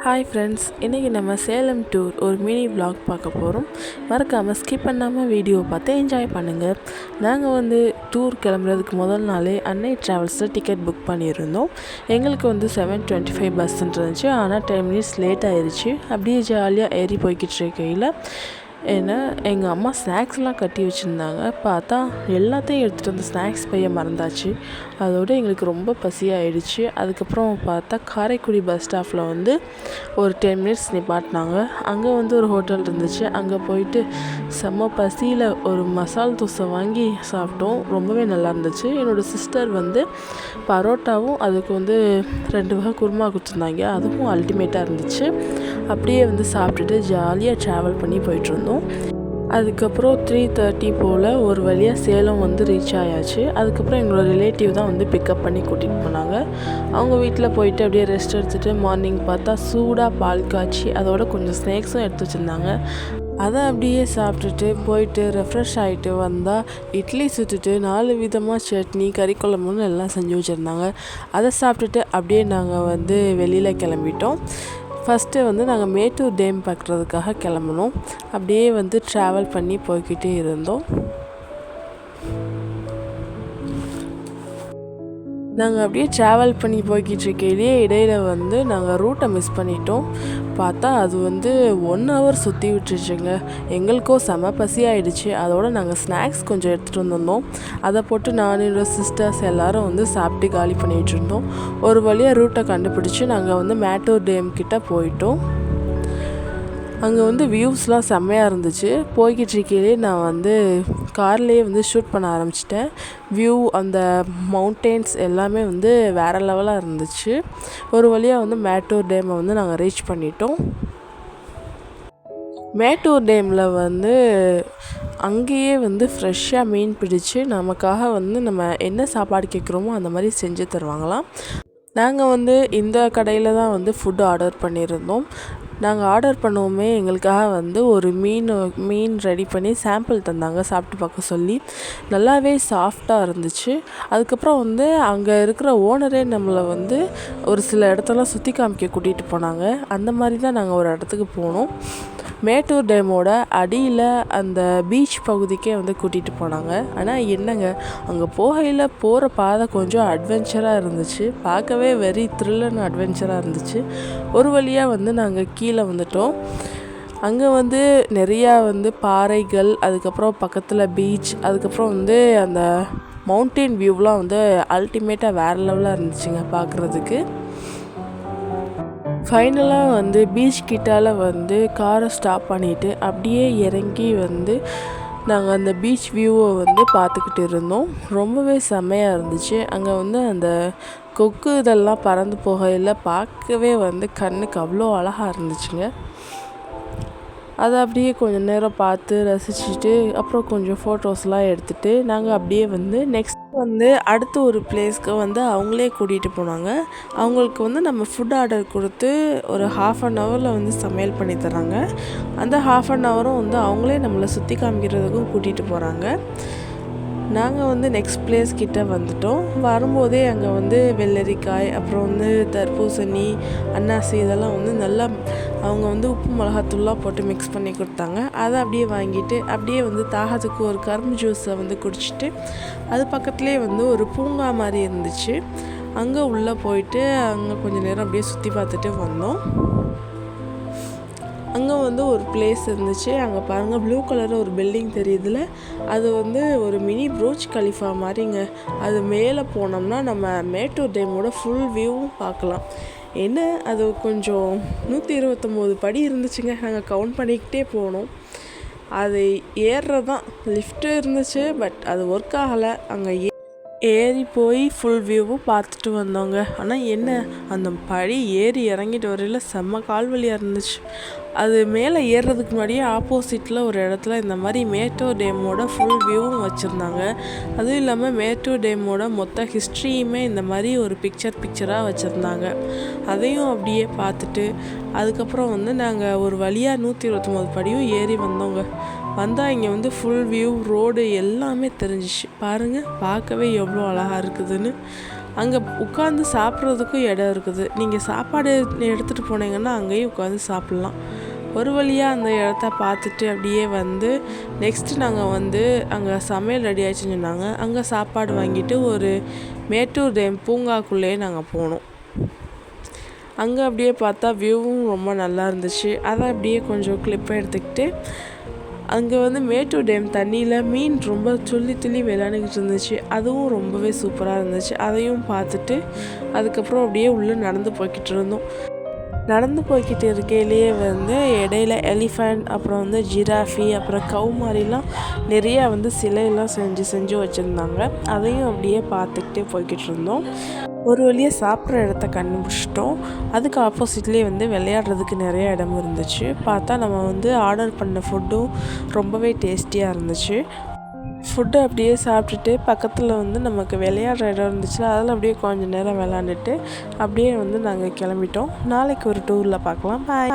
Hi friends, இன்றைக்கி நம்ம Salem tour ஒரு மினி vlog பார்க்க போகிறோம். மறக்காமல் ஸ்கிப் பண்ணாமல் வீடியோவை பார்த்து என்ஜாய் பண்ணுங்கள். நாங்கள் டூர் கிளம்புறதுக்கு முதல் நாளே அன்னை ட்ராவல்ஸில் டிக்கெட் புக் பண்ணியிருந்தோம். எங்களுக்கு 7:25 பஸ்ஸுன்னு இருந்துச்சு. ஆனால் 10 மினிட்ஸ் லேட் ஆயிடுச்சு. அப்படியே ஜாலியாக ஏறி போய்கிட்டு இருக்கையில் ஏன்னா எங்கள் அம்மா ஸ்நாக்ஸ்லாம் கட்டி வச்சுருந்தாங்க. பார்த்தா எல்லாத்தையும் எடுத்துகிட்டு வந்து ஸ்நாக்ஸ் பைய மறந்தாச்சு. அதோடு எங்களுக்கு ரொம்ப பசியாகிடுச்சு. அதுக்கப்புறம் பார்த்தா காரைக்குடி பஸ் ஸ்டாப்பில் ஒரு 10 மினிட்ஸ் நிப்பாட்டினாங்க. அங்கே ஒரு ஹோட்டல் இருந்துச்சு. அங்கே போயிட்டு செம்ம பசியில் ஒரு மசால் தோசை வாங்கி சாப்பிட்டோம். ரொம்பவே நல்லா இருந்துச்சு. என்னோடய சிஸ்டர் பரோட்டாவும் அதுக்கு 2 வகை குருமா கொடுத்துருந்தாங்க. அதுவும் அல்டிமேட்டாக இருந்துச்சு. அப்படியே சாப்பிட்டுட்டு ஜாலியாக ட்ராவல் பண்ணி போயிட்டுருந்தோம். அதுக்கப்புறம் 3:30 போல் ஒரு வழியாக சேலம் ரீச் ஆயாச்சு. அதுக்கப்புறம் எங்களோட ரிலேட்டிவ் தான் பிக்கப் பண்ணி கூட்டிகிட்டு போனாங்க. அவங்க வீட்டில் போயிட்டு அப்படியே ரெஸ்ட் எடுத்துகிட்டு மார்னிங் பார்த்தா சூடாக பால் காய்ச்சி அதோட கொஞ்சம் ஸ்நாக்ஸும் எடுத்து வச்சுருந்தாங்க. அதை அப்படியே சாப்பிட்டுட்டு போயிட்டு ரெஃப்ரெஷ் ஆகிட்டு வந்தால் இட்லி சுட்டுட்டு 4 விதமாக சட்னி கறி குழம்புன்னு எல்லாம் செஞ்சு வச்சுருந்தாங்க. அதை சாப்பிட்டுட்டு அப்படியே நாங்கள் வெளியில் கிளம்பிட்டோம். ஃபஸ்ட்டு நாங்கள் மேட்டூர் டேம் பார்க்குறதுக்காக கிளம்புனோம். அப்படியே ட்ராவல் பண்ணி போய்கிட்டே இருந்தோம். நாங்கள் அப்படியே ட்ராவல் பண்ணி போய்கிட்டு இருக்கையிலேயே இடையில் நாங்கள் ரூட்டை மிஸ் பண்ணிட்டோம். பார்த்தா அது 1 ஹவர் சுற்றி விட்டுருச்சுங்க. எங்களுக்கோ செம பசி ஆகிடுச்சு. அதோடு நாங்கள் ஸ்நாக்ஸ் கொஞ்சம் எடுத்துகிட்டு வந்திருந்தோம். அதை போட்டு நான் என்னோடய சிஸ்டர்ஸ் எல்லோரும் சாப்பிட்டு காலி பண்ணிகிட்டு இருந்தோம். ஒரு வழியாக ரூட்டை கண்டுபிடிச்சி நாங்கள் மேட்டூர் டேம் கிட்ட போயிட்டோம். அங்கே வியூஸ்லாம் செம்மையாக இருந்துச்சு. போய்கிட்டு இருக்கையிலே நான் கார்லேயே ஷூட் பண்ண ஆரம்பிச்சிட்டேன். வியூ அந்த மவுண்டெயின்ஸ் எல்லாமே வேறு லெவலாக இருந்துச்சு. ஒரு வழியாக மேட்டூர் டேமை நாங்கள் ரீச் பண்ணிட்டோம். மேட்டூர் டேமில் அங்கேயே ஃப்ரெஷ்ஷாக மீன் பிடிச்சி நமக்காக நம்ம என்ன சாப்பாடு கேட்குறோமோ அந்த மாதிரி செஞ்சு தருவாங்களாம். நாங்கள் இந்த கடையில் தான் ஃபுட்டு ஆர்டர் பண்ணியிருந்தோம். நாங்கள் ஆர்டர் பண்ணுவோமே எங்களுக்காக ஒரு மீன் ரெடி பண்ணி சாம்பிள் தந்தாங்க சாப்பிட்டு பார்க்க சொல்லி. நல்லாவே சாஃப்டாக இருந்துச்சு. அதுக்கப்புறம் அங்கே இருக்கிற ஓனரே நம்மளை ஒரு சில இடத்தெல்லாம் சுற்றி காமிக்க கூட்டிகிட்டு போனாங்க. அந்த மாதிரி தான் நாங்கள் ஒரு இடத்துக்கு போனோம். மேட்டூர் டேமோட அடியில் அந்த பீச் பகுதிக்கே கூட்டிகிட்டு போனாங்க. ஆனால் என்னங்க அங்கே போகிற பாதை கொஞ்சம் அட்வென்ச்சராக இருந்துச்சு. பார்க்கவே வெரி த்ரில் அட்வென்ச்சராக இருந்துச்சு. ஒரு வழியாக நாங்கள் கீழே வந்துட்டோம். அங்கே நிறையா பாறைகள், அதுக்கப்புறம் பக்கத்தில் பீச், அதுக்கப்புறம் அந்த மவுண்டெயின் வியூவெலாம் அல்டிமேட்டாக வேறு லெவலாக இருந்துச்சுங்க பார்க்குறதுக்கு. ஃபைனலாக பீச் கிட்டால் காரை ஸ்டாப் பண்ணிவிட்டு அப்படியே இறங்கி நாங்கள் அந்த பீச் வியூவை பார்த்துக்கிட்டு இருந்தோம். ரொம்பவே செம்மையாக இருந்துச்சு. அங்கே அந்த கொக்கு இதெல்லாம் பறந்து போகையில் பார்க்கவே கண்ணுக்கு அவ்வளோ அழகாக இருந்துச்சுங்க. அதை அப்படியே கொஞ்சம் நேரம் பார்த்து ரசிச்சுட்டு அப்புறம் கொஞ்சம் ஃபோட்டோஸ்லாம் எடுத்துகிட்டு நாங்கள் அப்படியே நெக்ஸ்ட் அடுத்த ஒரு பிளேஸ்க்கு அவங்களே கூட்டிகிட்டு போனாங்க. அவங்களுக்கு நம்ம ஃபுட் ஆர்டர் கொடுத்து ஒரு 1/2 ஹவரில் சமையல் பண்ணி தராங்க. அந்த 1/2 ஹவரும் அவங்களே நம்மளை சுற்றி காமிக்கிறதுக்கும் கூட்டிகிட்டு போகிறாங்க. நாங்கள் நெக்ஸ்ட் பிளேஸ் கிட்டே வந்துட்டோம். வரும்போதே அங்கே வெள்ளரிக்காய், அப்புறம் தர்பூசணி, அன்னாசி இதெல்லாம் நல்லா அவங்க உப்பு மிளகாத்தூள்லாம் போட்டு மிக்ஸ் பண்ணி கொடுத்தாங்க. அதை அப்படியே வாங்கிட்டு அப்படியே தாகத்துக்கு ஒரு கரும்பு ஜூஸை குடிச்சிட்டு அது பக்கத்துலேயே ஒரு பூங்கா மாதிரி இருந்துச்சு. அங்கே உள்ளே போயிட்டு அங்கே கொஞ்சம் நேரம் அப்படியே சுற்றி பார்த்துட்டு வந்தோம். அங்கே ஒரு பிளேஸ் இருந்துச்சு. அங்கே பாருங்கள், ப்ளூ கலரில் ஒரு பில்டிங் தெரியுதுல, அது ஒரு மினி புர்ஜ் கலிஃபா மாதிரிங்க. அது மேலே போனோம்னா நம்ம மேட்டூர் டேமோட ஃபுல் வியூவும் பார்க்கலாம். என்ன அது கொஞ்சம் 129 படி இருந்துச்சுங்க. நாங்கள் கவுண்ட் பண்ணிக்கிட்டே போனோம். அது ஏறுறது தான் லிஃப்ட்டு இருந்துச்சு, பட் அது ஒர்க் ஆகலை. அங்கே ஏறி போய் ஃபுல் வியூவும் பார்த்துட்டு வந்தோங்க. ஆனால் என்ன அந்த படி ஏறி இறங்கிட்டு வரையில் செம்ம கால்வலியாக இருந்துச்சு. அது மேலே ஏறுறதுக்கு முன்னாடியே ஆப்போசிட்டில் ஒரு இடத்துல இந்த மாதிரி மேட்டூர் டேமோட ஃபுல் வியூவும் வச்சுருந்தாங்க. அதுவும் இல்லாமல் மேட்டூர் டேமோட மொத்த ஹிஸ்ட்ரியுமே இந்த மாதிரி ஒரு பிக்சராக வச்சுருந்தாங்க. அதையும் அப்படியே பார்த்துட்டு அதுக்கப்புறம் நாங்கள் ஒரு வழியாக 129 படியும் ஏறி வந்தோங்க. வந்தால் இங்கே ஃபுல் வியூ ரோடு எல்லாமே தெரிஞ்சிச்சு. பாருங்கள், பார்க்கவே எவ்வளோ அழகாக இருக்குதுன்னு. அங்கே உட்காந்து சாப்பிட்றதுக்கும் இடம் இருக்குது. நீங்கள் சாப்பாடு எடுத்துகிட்டு போனீங்கன்னா அங்கேயும் உட்காந்து சாப்பிட்லாம். ஒரு வழியாக அந்த இடத்த பார்த்துட்டு அப்படியே வந்து நெக்ஸ்ட்டு நாங்கள் வந்து அங்கே சமையல் ரெடி ஆகிடுச்சுன்னு சொன்னாங்க. அங்கே சாப்பாடு வாங்கிட்டு ஒரு மேட்டூர் டேம் பூங்காக்குள்ளேயே நாங்கள் போனோம். அங்கே அப்படியே பார்த்தா வியூவும் ரொம்ப நல்லா இருந்துச்சு. அதை அப்படியே கொஞ்சம் கிளிப்பை எடுத்துக்கிட்டு அங்கே வந்து மேட்டூர் டேம் தண்ணியில் மீன் ரொம்ப துள்ளி விளையாண்டுக்கிட்டு இருந்துச்சு. அதுவும் ரொம்பவே சூப்பராக இருந்துச்சு. அதையும் பார்த்துட்டு அதுக்கப்புறம் அப்படியே உள்ளே நடந்து போய்கிட்டு இருந்தோம். நடந்து போய்கிட்டு இருக்கையிலேயே வந்து இடையில எலிஃபண்ட், அப்புறம் வந்து ஜிராஃபி, அப்புறம் கவு மாதிரிலாம் நிறையா வந்து சிலையெல்லாம் செஞ்சு வச்சுருந்தாங்க. அதையும் அப்படியே பார்த்துக்கிட்டே போய்கிட்டு இருந்தோம். ஒரு வழியாக சாப்பிட்ற இடத்த கண்டுபிடிச்சிட்டோம். அதுக்கு ஆப்போசிட்லேயே வந்து விளையாடுறதுக்கு நிறைய இடம் இருந்துச்சு. பார்த்தா நம்ம வந்து ஆர்டர் பண்ண ஃபுட்டும் ரொம்பவே டேஸ்டியாக இருந்துச்சு. ஃபுட்டு அப்படியே சாப்பிட்டுட்டு பக்கத்தில் வந்து நமக்கு விளையாடுற இடம் இருந்துச்சுல, அதில் அப்படியே கொஞ்சம் நேரம் விளாண்டுட்டு அப்படியே வந்து நாங்கள் கிளம்பிட்டோம். நாளைக்கு ஒரு டூரில் பார்க்கலாம். பாய்.